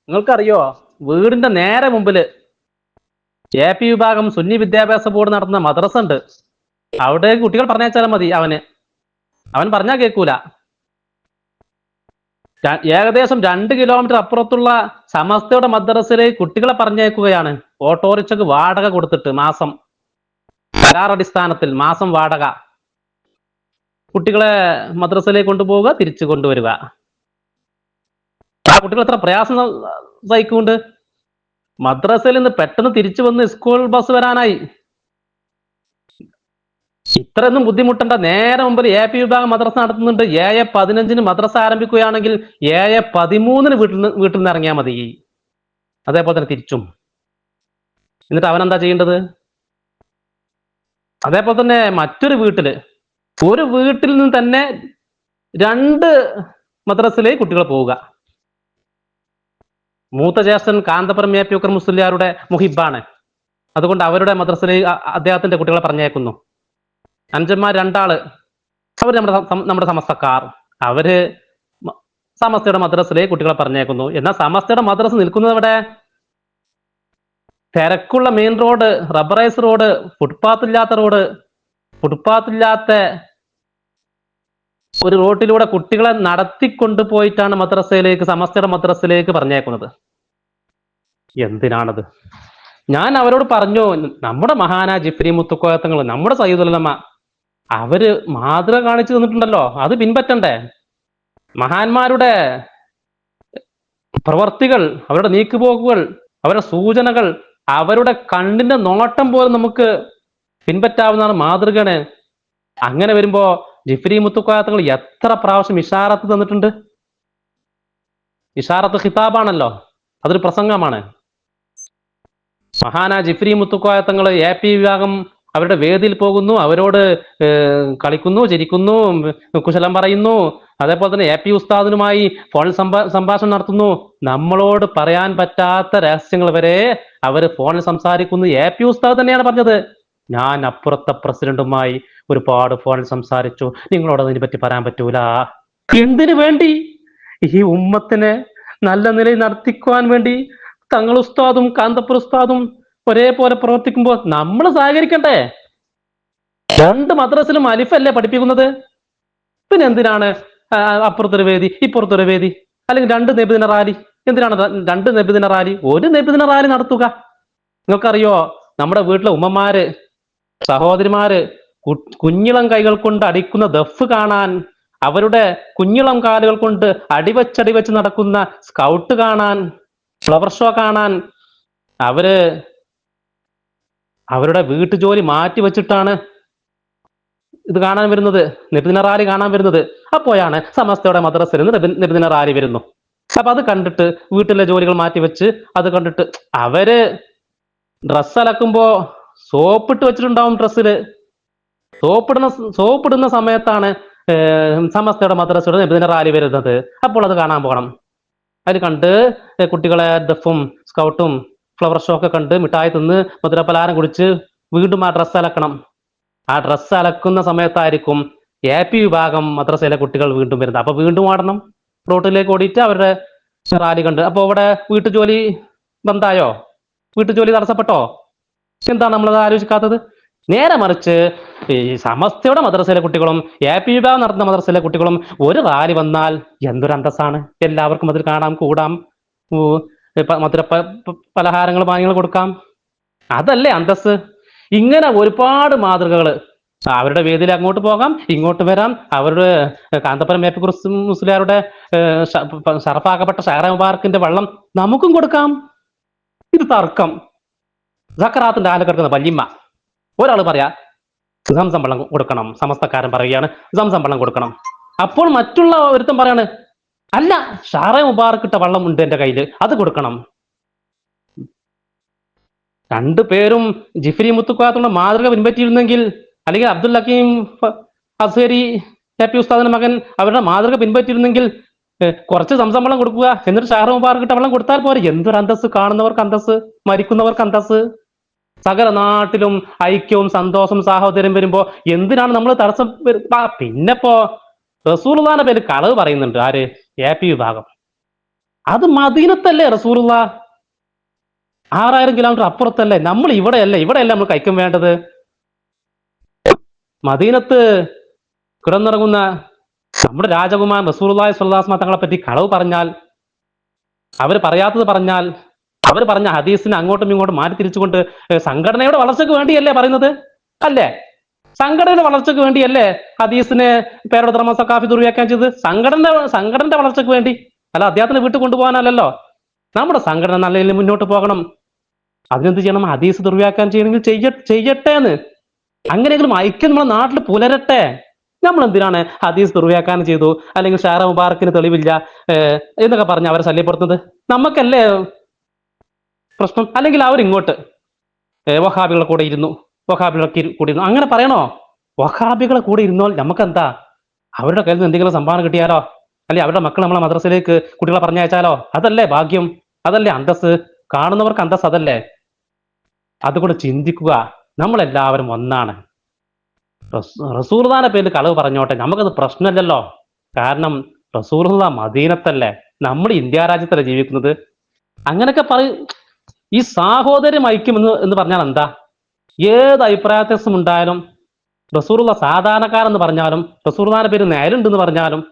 നിങ്ങൾക്കറിയോ, വീടിന്റെ നേരെ മുമ്പില് AP വിഭാഗം സുന്നി വിദ്യാഭ്യാസ ബോർഡ് നടത്തുന്ന മദ്രസ ഉണ്ട്. അവിടെ കുട്ടികൾ പറഞ്ഞാൽ മതി. അവൻ പറഞ്ഞാൽ കേൾക്കൂല. ഏകദേശം 2 കിലോമീറ്റർ അപ്പുറത്തുള്ള സമസ്തയുടെ മദ്രസയിലേക്ക് കുട്ടികളെ പറഞ്ഞേക്കുകയാണ്. ഓട്ടോറിക്ഷക്ക് വാടക കൊടുത്തിട്ട് മാസം കരാറടിസ്ഥാനത്തിൽ മാസം വാടക. കുട്ടികളെ മദ്രസയിലേക്ക് കൊണ്ടുപോവുക, തിരിച്ചു കൊണ്ടുവരിക. ആ കുട്ടികൾ എത്ര പ്രയാസം സഹിക്കുന്നുണ്ട്. മദ്രസയിൽ നിന്ന് പെട്ടെന്ന് തിരിച്ചു വന്ന് സ്കൂൾ ബസ് വരാനായി. ഇത്രയൊന്നും ബുദ്ധിമുട്ടണ്ട. നേരെ മുമ്പിൽ AP വിഭാഗം മദ്രസ നടത്തുന്നുണ്ട്. 7:15 മദ്രസ ആരംഭിക്കുകയാണെങ്കിൽ 7:13 വീട്ടിൽ നിന്ന് ഇറങ്ങിയാൽ മതി. അതേപോലെ തന്നെ തിരിച്ചും. എന്നിട്ട് അവനെന്താ ചെയ്യേണ്ടത്? അതേപോലെ തന്നെ മറ്റൊരു വീട്ടിൽ, ഒരു വീട്ടിൽ നിന്ന് തന്നെ 2 മദ്രസയിലേക്ക് കുട്ടികൾ പോവുക. മൂത്ത ജ്യേഷ്ഠൻ കാന്തപുരം AP ഉക്കർ മുസ്ലിയാരുടെ മുഹിബാണ്. അതുകൊണ്ട് അവരുടെ മദ്രസയിലേക്ക് അദ്ദേഹത്തിന്റെ കുട്ടികളെ പറഞ്ഞേക്കുന്നു. അഞ്ചന്മാർ 2 ആള്, അവർ നമ്മുടെ സമസ്തക്കാർ. അവര് സമസ്തയുടെ മദ്രസയിലേക്ക് കുട്ടികളെ പറഞ്ഞേക്കുന്നു. എന്നാൽ സമസ്തയുടെ മദ്രസ നിൽക്കുന്നത് അവിടെ തിരക്കുള്ള main road, rubberise road, footpath ഇല്ലാത്ത ഒരു റോഡിലൂടെ കുട്ടികളെ നടത്തിക്കൊണ്ടുപോയിട്ടാണ് സമസ്തയുടെ മദ്രസയിലേക്ക് പറഞ്ഞേക്കുന്നത്. എന്തിനാണത്? ഞാൻ അവരോട് പറഞ്ഞു, നമ്മുടെ മഹാന ജിഫ്രി മുത്തുക്കോയത്തങ്ങൾ, നമ്മുടെ സയ്യിദുലമ, അവര് മാതൃക കാണിച്ചു തന്നിട്ടുണ്ടല്ലോ, അത് പിൻപറ്റണ്ടേ? മഹാന്മാരുടെ പ്രവർത്തികൾ, അവരുടെ നീക്കുപോക്കുകൾ, അവരുടെ സൂചനകൾ, അവരുടെ കണ്ണിന്റെ നോട്ടം പോലും നമുക്ക് പിൻപറ്റാവുന്നതാണ്, മാതൃകയാണ്. അങ്ങനെ വരുമ്പോ ജിഫ്രി മുത്തുക്കോയത്തങ്ങൾ എത്ര പ്രാവശ്യം ഇഷാറത്ത് തന്നിട്ടുണ്ട്. ഇഷാറത്ത് ഖിതാബാണല്ലോ, അതൊരു പ്രസംഗമാണ്. മഹാന ജിഫ്രി മുത്തുക്കോയത്തങ്ങൾ AP വിഭാഗം അവരുടെ വേദിയിൽ പോകുന്നു, അവരോട് കളിക്കുന്നു, ചിരിക്കുന്നു, കുശലം പറയുന്നു. അതേപോലെ തന്നെ AP ഉസ്താദിനുമായി ഫോണിൽ സംഭാഷണം നടത്തുന്നു. നമ്മളോട് പറയാൻ പറ്റാത്ത രഹസ്യങ്ങൾ വരെ അവര് ഫോണിൽ സംസാരിക്കുന്നു. AP ഉസ്താദ് തന്നെയാണ് പറഞ്ഞത്, ഞാൻ അപ്പുറത്തെ പ്രസിഡന്റുമായി ഒരുപാട് ഫോണിൽ സംസാരിച്ചു, നിങ്ങളോട് അതിനെ പറ്റി പറയാൻ പറ്റൂല. എന്തിനു വേണ്ടി? ഈ ഉമ്മത്തിനെ നല്ല നിലയിൽ നടത്തിക്കുവാൻ വേണ്ടി തങ്ങൾ ഉസ്താദും കാന്തപുര ഉസ്താദും ഒരേപോലെ പ്രവർത്തിക്കുമ്പോൾ നമ്മൾ സഹകരിക്കണ്ടേ? 2 മദ്രസിലും അലിഫല്ലേ പഠിപ്പിക്കുന്നത്? പിന്നെ എന്തിനാണ് അപ്പുറത്തൊരു വേദി ഇപ്പുറത്തൊരു വേദി? അല്ലെങ്കിൽ 2 നബിദിന റാലി? എന്തിനാണ് 2 നബിദിന റാലി? ഒരു നബിദിന റാലി നടത്തുക. നിങ്ങൾക്കറിയോ, നമ്മുടെ വീട്ടിലെ ഉമ്മമാര്, സഹോദരിമാര് കുഞ്ഞിളം കൈകൾ കൊണ്ട് അടിക്കുന്ന ദഫ് കാണാൻ, അവരുടെ കുഞ്ഞിളം കാലുകൾ കൊണ്ട് അടിവച്ചടിവച്ച് നടക്കുന്ന സ്കൗട്ട് കാണാൻ, ഫ്ലവർ ഷോ കാണാൻ അവരുടെ വീട്ടുജോലി മാറ്റി വെച്ചിട്ടാണ് ഇത് കാണാൻ വരുന്നത്, നബിദിന റാലി കാണാൻ വരുന്നത്. അപ്പോഴാണ് സമസ്തയുടെ മദ്രസയിൽ നിന്ന് നബിദിന റാലി വരുന്നു. അപ്പൊ അത് കണ്ടിട്ട് വീട്ടിലെ ജോലികൾ മാറ്റി വെച്ച് അത് കണ്ടിട്ട് അവര് ഡ്രസ്സ് അലക്കുമ്പോ സോപ്പിട്ട് വെച്ചിട്ടുണ്ടാവും. ഡ്രസ്സില് സോപ്പിടുന്ന സമയത്താണ് സമസ്തയുടെ മദ്രസയുടെ നബിദിന റാലി വരുന്നത്. അപ്പോൾ അത് കാണാൻ പോകണം. അതിൽ കണ്ട് കുട്ടികളെ ദഫും സ്കൗട്ടും ഫ്ലവർ ഷോ ഒക്കെ കണ്ട് മിഠായി തിന്ന് മധുരപലഹാരം കുടിച്ച് വീണ്ടും ആ ഡ്രസ്സ് അലക്കണം. ആ ഡ്രസ്സ് അലക്കുന്ന സമയത്തായിരിക്കും AP വിഭാഗം മദ്രസയിലെ കുട്ടികൾ വീണ്ടും വരുന്നത്. അപ്പൊ വീണ്ടും ഓടണം, റോട്ടിലേക്ക് ഓടിയിട്ട് അവരുടെ റാലി കണ്ട്. അപ്പൊ അവിടെ വീട്ടുജോലി ബന്ധായോ? വീട്ടുജോലി തടസ്സപ്പെട്ടോ? എന്താണ് നമ്മളത് ആലോചിക്കാത്തത്? നേരെ മറിച്ച് ഈ സമസ്തയുടെ മദ്രസയിലെ കുട്ടികളും AP വിഭാഗം നടത്തുന്ന മദ്രസയിലെ കുട്ടികളും ഒരു റാലി വന്നാൽ എന്തൊരു അന്തസ്സാണ്. എല്ലാവർക്കും അതിൽ കാണാം, കൂടാം, മധുര പലഹാരങ്ങൾ പാനീയങ്ങൾ കൊടുക്കാം. അതല്ലേ അന്തസ്? ഇങ്ങനെ ഒരുപാട് മാതൃകകൾ. അവരുടെ വേദിയിൽ അങ്ങോട്ട് പോകാം, ഇങ്ങോട്ട് വരാം. അവരുടെ കാന്തപുരം AP മുസ്ലിയാരുടെ ഷറഫാക്കപ്പെട്ട ഷഹറ മുബാറക്കിന്റെ വെള്ളം നമുക്കും കൊടുക്കാം. ഇത് തർക്കം. സക്കറാത്തിന്റെ ആല കിടക്കുന്ന വല്യമ്മ ഒരാൾ പറയാ സംസം വെള്ളം കൊടുക്കണം, സമസ്തക്കാരൻ പറയുകയാണ് സംസം വെള്ളം കൊടുക്കണം. അപ്പോൾ മറ്റുള്ള ഒരുത്തം പറയാണ്, അല്ല, ഷഹറ മുബാറക്കിട്ട വെള്ളം ഉണ്ട് എന്റെ കയ്യിൽ, അത് കൊടുക്കണം. 2 പേരും ജിഫ്രി മുത്തുക്കോയത്തുള്ള മാതൃക പിൻപറ്റിയിരുന്നെങ്കിൽ, അല്ലെങ്കിൽ അബ്ദുൽ ഹക്കീം അസ്ഹരി AP ഉസ്താദിന്റെ മകൻ അവരുടെ മാതൃക പിൻപറ്റിയിരുന്നെങ്കിൽ കുറച്ച് സംസം വെള്ളം കൊടുക്കുക, എന്നിട്ട് ഷഹറ മുബാറക്കിട്ട വെള്ളം കൊടുത്താൽ പോരെ. എന്തൊരു അന്തസ്! കാണുന്നവർക്ക് അന്തസ്, മരിക്കുന്നവർക്ക് അന്തസ്. സകല നാട്ടിലും ഐക്യവും സന്തോഷവും സാഹോദര്യം വരുമ്പോ എന്തിനാണ് നമ്മൾ തടസ്സം? പിന്നെപ്പോ റസൂലുള്ളാഹിന്റെ പേര് കളവ് പറയുന്നുണ്ട് ആര്? AP വിഭാഗം. അത് മദീനത്തല്ലേ റസൂലുള്ള, 6000 കിലോമീറ്റർ അപ്പുറത്തല്ലേ, നമ്മൾ ഇവിടെയല്ലേ നമ്മൾ കൈക്കം വേണ്ടത്. മദീനത്ത് കിടന്നിറങ്ങുന്ന നമ്മുടെ രാജകുമാരൻ റസൂലുള്ളാഹി സ്വല്ലല്ലാഹു അലൈഹി വസല്ലം തങ്ങളെ പറ്റി കളവ് പറഞ്ഞാൽ, അവർ പറയാത്തത് പറഞ്ഞാൽ, അവർ പറഞ്ഞ ഹദീസിനെ അങ്ങോട്ടും ഇങ്ങോട്ടും മാറ്റി തിരിച്ചുകൊണ്ട് സംഘടനയുടെ വളർച്ചയ്ക്ക് വേണ്ടിയല്ലേ പറയുന്നത്? അല്ലേ? സംഘടനയുടെ വളർച്ചയ്ക്ക് വേണ്ടിയല്ലേ ഹദീസിനെ പേരോട് റഹ്മാൻ സഖാഫി ദുർവ്യാഖ്യാനം ചെയ്തത്? സംഘടനയുടെ വളർച്ചയ്ക്ക് വേണ്ടി, അല്ല അദ്ദേഹത്തിന് വീട്ടിൽ കൊണ്ടുപോകാനല്ലല്ലോ. നമ്മുടെ സംഘടന നല്ല രീതിയിൽ മുന്നോട്ട് പോകണം. അതിനെന്ത് ചെയ്യണം? ഹദീസ് ദുർവ്യാഖ്യാനം ചെയ്യണമെങ്കിൽ ചെയ്യട്ടെ എന്ന്. അങ്ങനെയെങ്കിലും ഐക്യം നമ്മുടെ നാട്ടിൽ പുലരട്ടെ. നമ്മൾ എന്തിനാണ് ഹദീസ് ദുർവ്യാഖ്യാനം ചെയ്തു, അല്ലെങ്കിൽ ഷാറ മുബാറക്കിന് തെളിവില്ല എന്നൊക്കെ പറഞ്ഞ് അവരെ ശല്യപ്പെടുത്തുന്നത്? നമുക്കല്ലേ പ്രശ്നം? അല്ലെങ്കിൽ അവരിങ്ങോട്ട് വഹാബികളെ കൂടെ ഇരുന്നു, അങ്ങനെ പറയണോ? വഹാബികളെ കൂടെ ഇരുന്നാൽ നമുക്കെന്താ? അവരുടെ കയ്യിൽ നിന്ന് എന്തെങ്കിലും സംഭാവന കിട്ടിയാലോ, അല്ലെ അവരുടെ മക്കൾ നമ്മളെ മദ്രസയിലേക്ക് കുട്ടികളെ പറഞ്ഞയച്ചാലോ? അതല്ലേ ഭാഗ്യം, അതല്ലേ അന്തസ്, കാണുന്നവർക്ക് അന്തസ് അതല്ലേ. അതുകൊണ്ട് ചിന്തിക്കുക, നമ്മളെല്ലാവരും ഒന്നാണ്. റസൂലുള്ളാഹിന്റെ പേരിൽ കളവ് പറഞ്ഞോട്ടെ, നമുക്കത് പ്രശ്നമില്ലല്ലോ. കാരണം റസൂലുള്ളാഹി മദീനത്തല്ലേ, നമ്മൾ ഇന്ത്യ രാജ്യത്തല്ലേ ജീവിക്കുന്നത്. അങ്ങനെയൊക്കെ ഈ സാഹോദര്യം ഐക്യം എന്ന് പറഞ്ഞാൽ എന്താ? ഏത് അഭിപ്രായ വ്യത്യാസം ഉണ്ടായാലും, റസൂലുള്ളാഹി സാധാരണക്കാരെന്ന് പറഞ്ഞാലും, റസൂലുള്ളാഹിന്റെ പേര് നേരുണ്ടെന്ന് പറഞ്ഞാലും,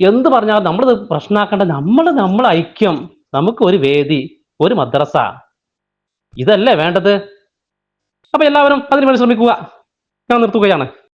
എന്ത് പറഞ്ഞാലും നമ്മളിത് പ്രശ്നമാക്കേണ്ട. നമ്മൾ ഐക്യം, നമുക്ക് ഒരു വേദി, ഒരു മദ്രസ, ഇതല്ലേ വേണ്ടത്. അപ്പൊ എല്ലാവരും അതിനുവേണ്ടി ശ്രമിക്കുക. ഞാൻ നിർത്തുകയാണ്.